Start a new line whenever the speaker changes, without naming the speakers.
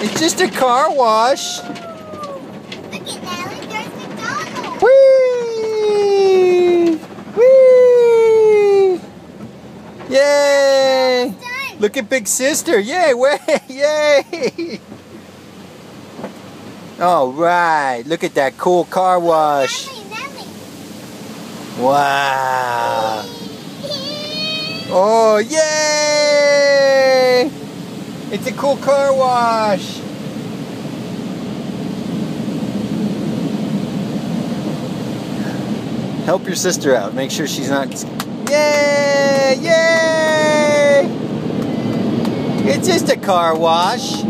It's just a car wash.
Look at Natalie, there's McDonald's.
Whee! Whee! Yay!
Done.
Look at Big Sister. Yay! Way! Yay! All right. Look at that cool car wash.
Natalie.
Wow! Oh, yay! It's a cool car wash. Help your sister out. Make sure she's not... Yay! Yay! It's just a car wash.